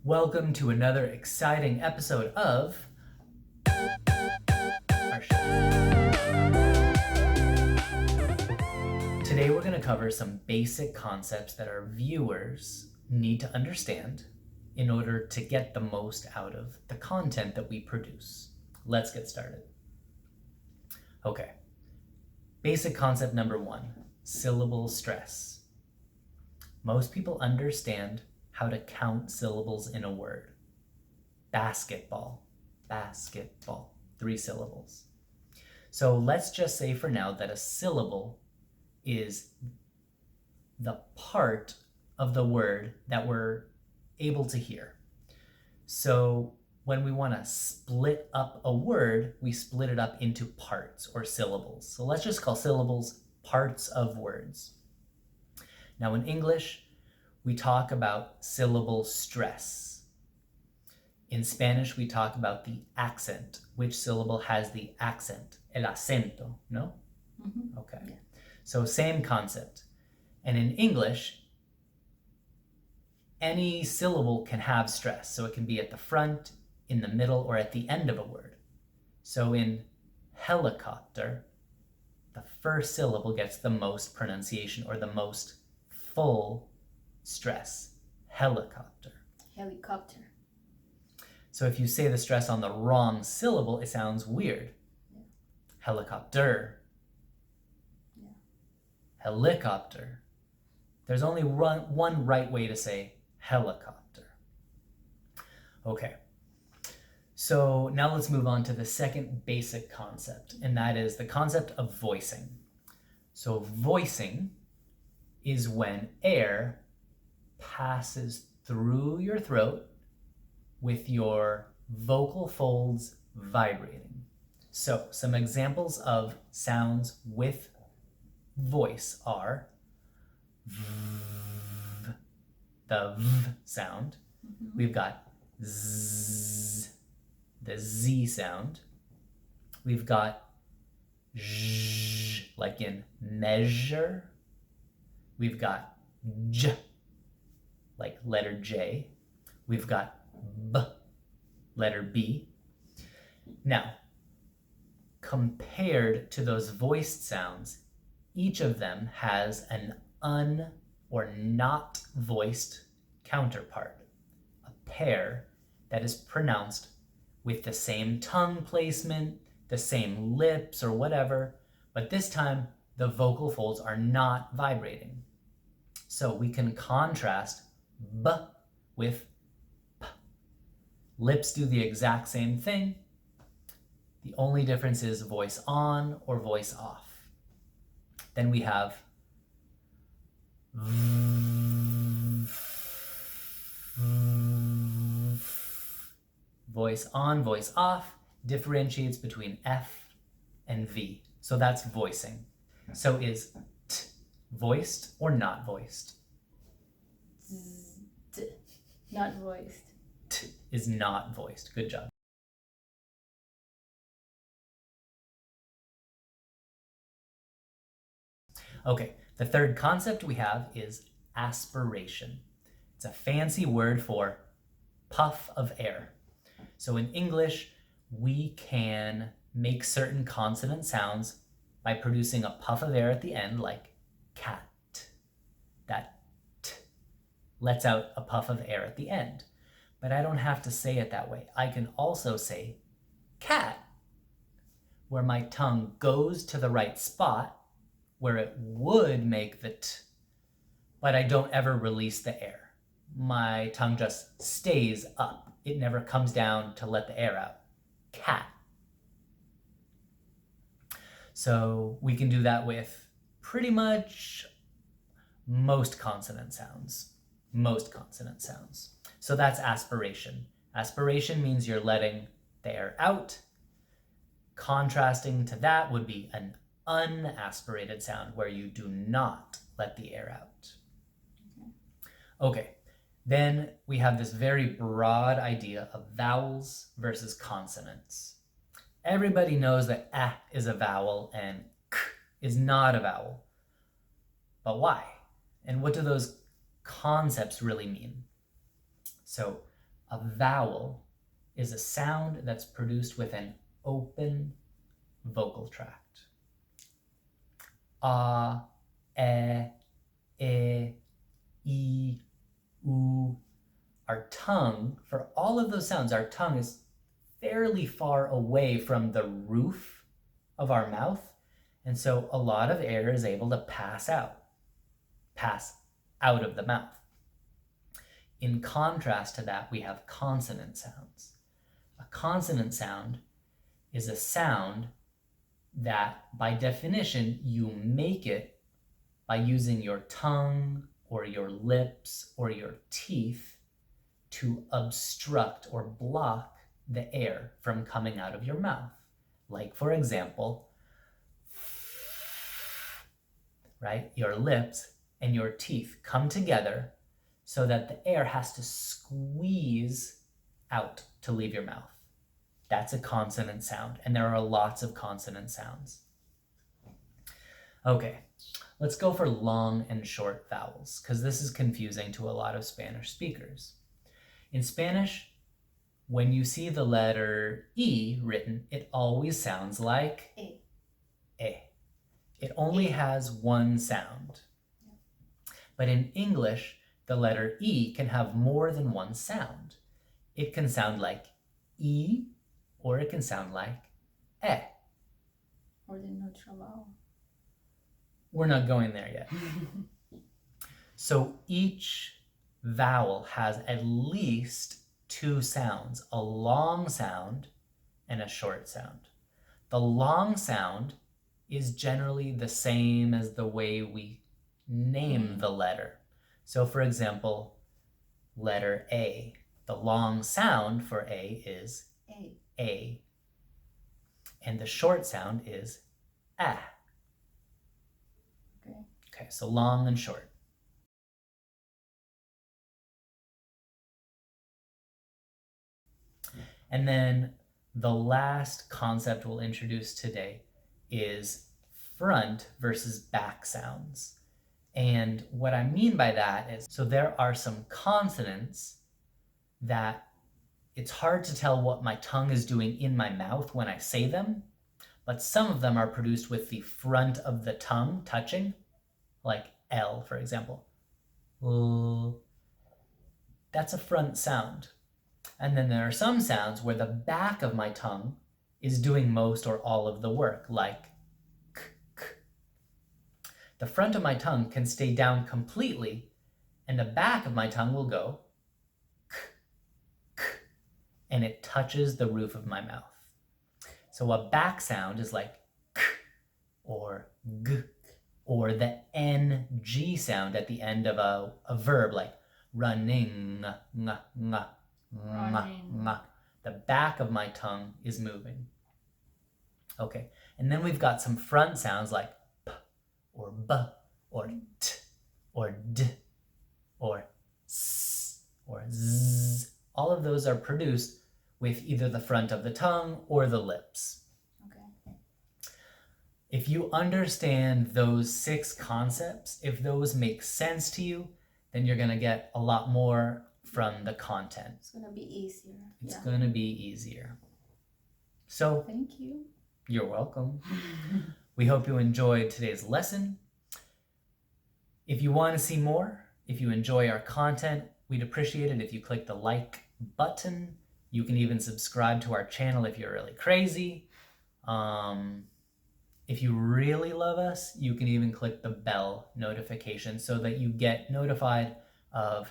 Welcome to another exciting episode of our show. Today we're going to cover some basic concepts that our viewers need to understand in order to get the most out of the content that we produce. Let's get started. Okay, basic concept number 1, syllable stress. Most people understand how to count syllables in a word. Basketball, 3 syllables. So let's just say for now that a syllable is the part of the word that we're able to hear. So when we want to split up a word, we split it up into parts or syllables. So let's just call syllables parts of words. Now in English, we talk about syllable stress. In Spanish, we talk about the accent. Which syllable has the accent? El acento, no? Mm-hmm. Okay. Yeah. So same concept. And in English, any syllable can have stress. So it can be at the front, in the middle, or at the end of a word. So in helicopter, the first syllable gets the most pronunciation or the most full stress. Helicopter. Helicopter. So if you say the stress on the wrong syllable, it sounds weird. Yeah. Helicopter. Yeah. Helicopter. There's only one right way to say helicopter. Okay. So now let's move on to the second basic concept, and that is the concept of voicing. So voicing is when air passes through your throat with your vocal folds vibrating. So some examples of sounds with voice are the v sound. Mm-hmm. We've got z, the z sound. We've got zh, like in measure. We've got j, like letter J. We've got b, letter B. Now, compared to those voiced sounds, each of them has an un or not voiced counterpart, a pair that is pronounced with the same tongue placement, the same lips or whatever, but this time the vocal folds are not vibrating. So we can contrast b with p. Lips do the exact same thing. The only difference is voice on or voice off. Then we have voice on, voice off, differentiates between F and V. So that's voicing. So is t voiced or not voiced? Not voiced. T is not voiced. Good job. Okay, the third concept we have is aspiration. It's a fancy word for puff of air. So in English, we can make certain consonant sounds by producing a puff of air at the end, like cat. That t lets out a puff of air at the end. But I don't have to say it that way. I can also say cat, where my tongue goes to the right spot, where it would make the t, but I don't ever release the air. My tongue just stays up. It never comes down to let the air out. Cat. So we can do that with pretty much most consonant sounds. So that's aspiration. Aspiration means you're letting the air out. Contrasting to that would be an unaspirated sound where you do not let the air out. Okay, then we have this very broad idea of vowels versus consonants. Everybody knows that a is a vowel and k is not a vowel. But why? And what do those concepts really mean? So A vowel is a sound that's produced with an open vocal tract. A, e, I, U. Our tongue, for all of those sounds, our tongue is fairly far away from the roof of our mouth. And so a lot of air is able to pass out of the mouth. In contrast to that, we have consonant sounds. A consonant sound is a sound that, by definition, you make it by using your tongue or your lips or your teeth to obstruct or block the air from coming out of your mouth. Like, for example, right? Your lips and your teeth come together so that the air has to squeeze out to leave your mouth. That's a consonant sound, and there are lots of consonant sounds. Okay, let's go for long and short vowels, because this is confusing to a lot of Spanish speakers. In Spanish, when you see the letter E written, it always sounds like E. It only has one sound. But in English, the letter E can have more than one sound. It can sound like E, or it can sound like E. Or the neutral vowel. We're not going there yet. So each vowel has at least two sounds, a long sound and a short sound. The long sound is generally the same as the way we name the letter. So for example, letter A. The long sound for A is A. And the short sound is A. Okay, so long and short. And then the last concept we'll introduce today is front versus back sounds. And what I mean by that is, so there are some consonants that it's hard to tell what my tongue is doing in my mouth when I say them, but some of them are produced with the front of the tongue touching, like L, for example. L. That's a front sound. And then there are some sounds where the back of my tongue is doing most or all of the work, like k, k. The front of my tongue can stay down completely, and the back of my tongue will go k, k, and it touches the roof of my mouth. So a back sound is like k or g, or the ng sound at the end of a verb, like running, ng, ng. The back of my tongue is moving. Okay, and then we've got some front sounds like p or b or t or d or s or z. All of those are produced with either the front of the tongue or the lips. Okay. If you understand those 6 concepts, if those make sense to you, then you're going to get a lot more from the content. It's going to be easier. It's going to be easier. So, thank you. You're welcome. We hope you enjoyed today's lesson. If you want to see more, if you enjoy our content, we'd appreciate it if you click the like button. You can even subscribe to our channel if you're really crazy. If you really love us, you can even click the bell notification so that you get notified of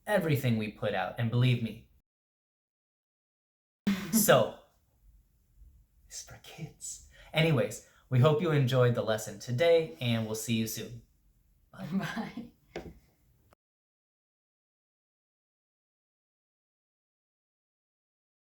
everything we put out. And believe me, so it's for kids. Anyways, we hope you enjoyed the lesson today, and we'll see you soon. Bye. Bye.